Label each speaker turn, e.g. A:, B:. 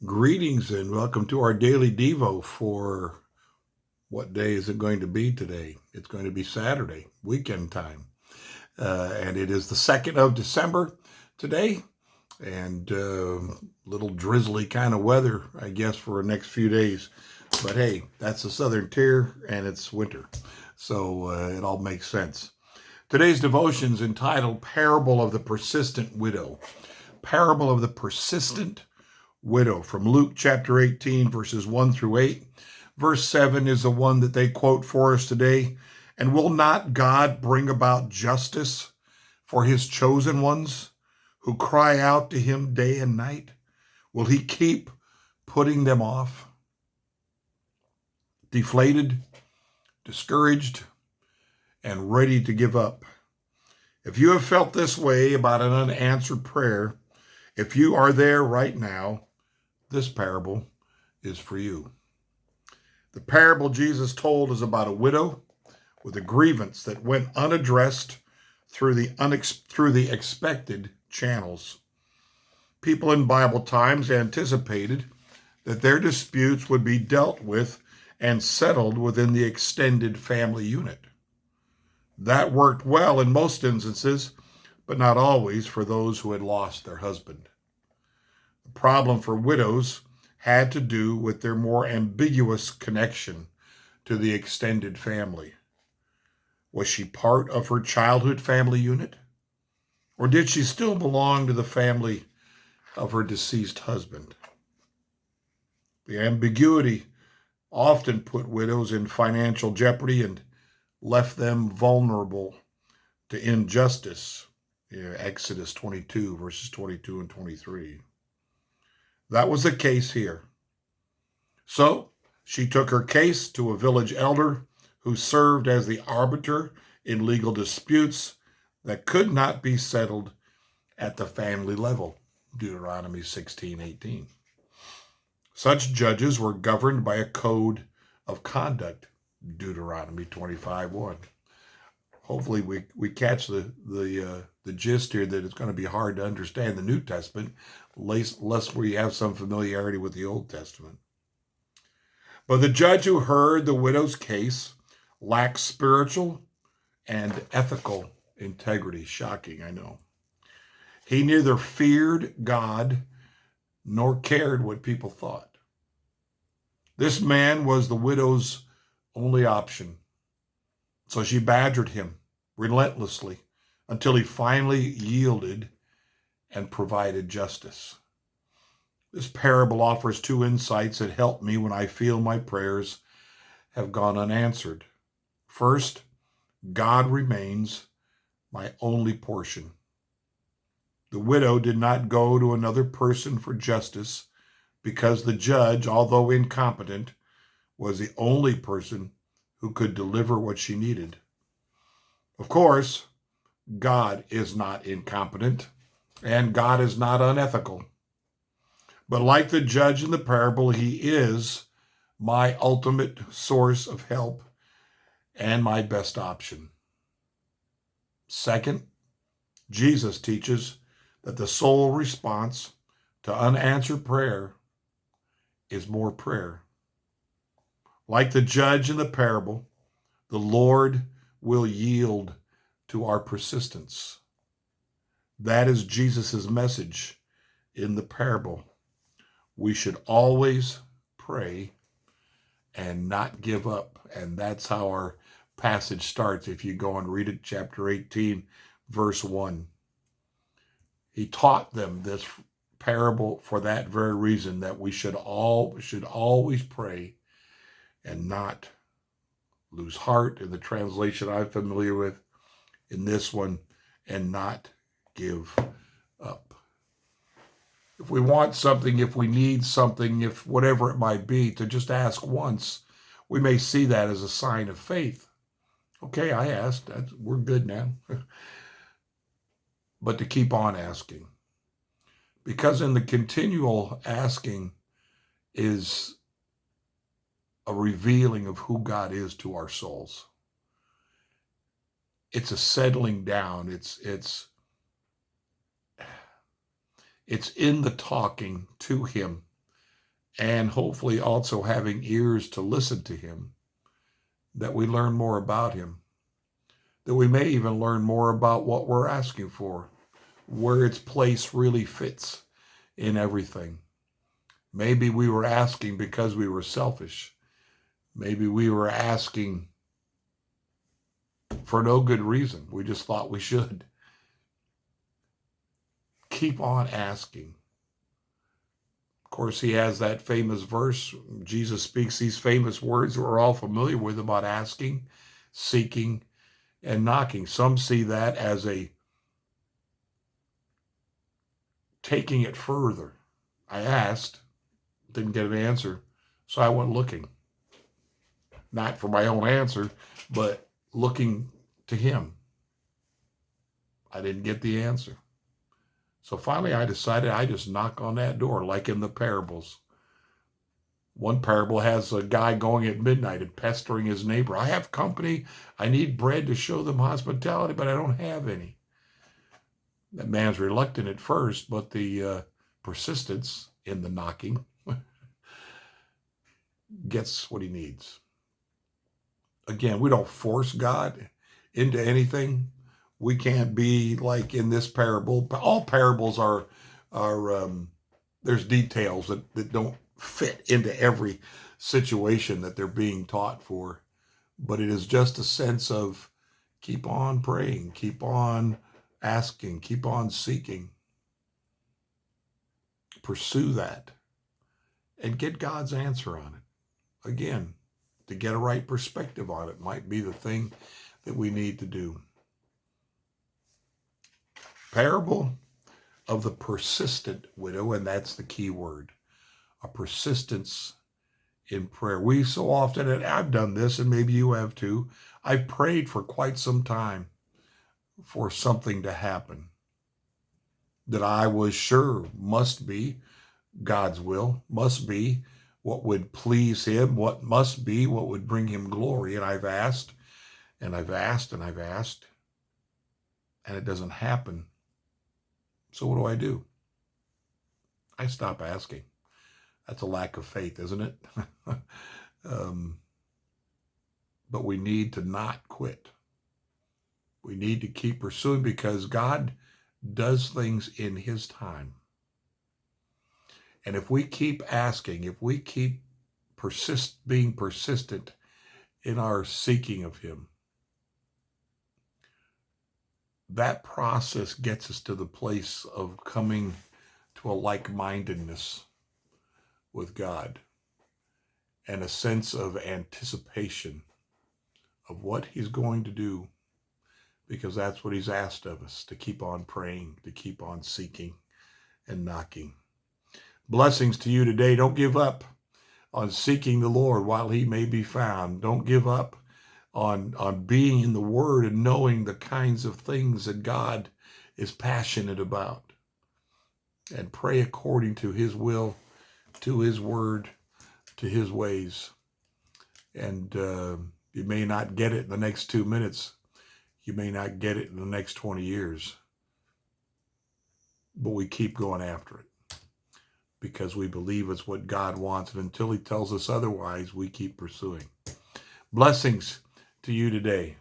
A: Greetings and welcome to our daily Devo for what day is it going to be today? It's going to be Saturday, weekend time. And it is the 2nd of December today, and little drizzly kind of weather, I guess, for the next few days. But hey, that's the southern tier and it's winter. So it all makes sense. Today's devotion is entitled Parable of the Persistent Widow. Parable of the Persistent Widow from Luke chapter 18, verses 1 through 8. Verse 7 is the one that they quote for us today. And will not God bring about justice for his chosen ones who cry out to him day and night? Will he keep putting them off? Deflated, discouraged, and ready to give up. If you have felt this way about an unanswered prayer, if you are there right now, this parable is for you. The parable Jesus told is about a widow with a grievance that went unaddressed through the expected channels. People in Bible times anticipated that their disputes would be dealt with and settled within the extended family unit. That worked well in most instances, but not always for those who had lost their husband. The problem for widows had to do with their more ambiguous connection to the extended family. Was she part of her childhood family unit? Or did she still belong to the family of her deceased husband? The ambiguity often put widows in financial jeopardy and left them vulnerable to injustice. Exodus 22, verses 22 and 23. That was the case here. So she took her case to a village elder who served as the arbiter in legal disputes that could not be settled at the family level. Deuteronomy 16:18. Such judges were governed by a code of conduct. Deuteronomy 25:1. Hopefully we catch the gist here that it's going to be hard to understand the New Testament lest we have some familiarity with the Old Testament. But the judge who heard the widow's case lacked spiritual and ethical integrity. Shocking, I know. He neither feared God nor cared what people thought. This man was the widow's only option. So she badgered him relentlessly until he finally yielded and provided justice. This parable offers two insights that help me when I feel my prayers have gone unanswered. First, God remains my only portion. The widow did not go to another person for justice because the judge, although incompetent, was the only person who could deliver what she needed. Of course, God is not incompetent, and God is not unethical. But like the judge in the parable, he is my ultimate source of help and my best option. Second, Jesus teaches that the sole response to unanswered prayer is more prayer. Like the judge in the parable, the Lord will yield to our persistence. That is Jesus' message in the parable. We should always pray and not give up. And that's how our passage starts. If you go and read it, chapter 18, verse 1. He taught them this parable for that very reason, that we should always pray and not lose heart, in the translation I'm familiar with, in this one, and not give up. If we want something, if we need something, if whatever it might be, to just ask once, we may see that as a sign of faith. Okay, I asked. We're good now. But to keep on asking. Because in the continual asking is a revealing of who God is to our souls. It's a settling down. It's in the talking to him and hopefully also having ears to listen to him, that we learn more about him, that we may even learn more about what we're asking for, where its place really fits in everything. Maybe we were asking because we were selfish. Maybe we were asking for no good reason. We just thought we should. Keep on asking. Of course, he has that famous verse. Jesus speaks these famous words that we're all familiar with about asking, seeking, and knocking. Some see that as a taking it further. I asked, didn't get an answer, so I went looking. Not for my own answer, but looking to him. I didn't get the answer. So finally I decided I just knock on that door, like in the parables. One parable has a guy going at midnight and pestering his neighbor. I have company. I need bread to show them hospitality, but I don't have any. That man's reluctant at first, but the persistence in the knocking gets what he needs. Again, we don't force God into anything. We can't be like in this parable. All parables are there's details that don't fit into every situation that they're being taught for. But it is just a sense of keep on praying, keep on asking, keep on seeking. Pursue that and get God's answer on it. Again, to get a right perspective on it might be the thing that we need to do. Parable of the persistent widow, and that's the key word, a persistence in prayer. We so often, and I've done this, and maybe you have too, I've prayed for quite some time for something to happen that I was sure must be God's will, must be what would please him, what must be what would bring him glory. And I've asked, and I've asked, and I've asked, and it doesn't happen. So what do? I stop asking. That's a lack of faith, isn't it? But we need to not quit. We need to keep pursuing because God does things in his time. And if we keep asking, if we keep being persistent in our seeking of him, that process gets us to the place of coming to a like-mindedness with God and a sense of anticipation of what he's going to do, because that's what he's asked of us, to keep on praying, to keep on seeking and knocking. Blessings to you today. Don't give up on seeking the Lord while he may be found. Don't give up on being in the Word and knowing the kinds of things that God is passionate about. And pray according to his will, to his Word, to his ways. And you may not get it in the next 2 minutes. You may not get it in the next 20 years. But we keep going after it because we believe it's what God wants. And until he tells us otherwise, we keep pursuing. Blessings to you today.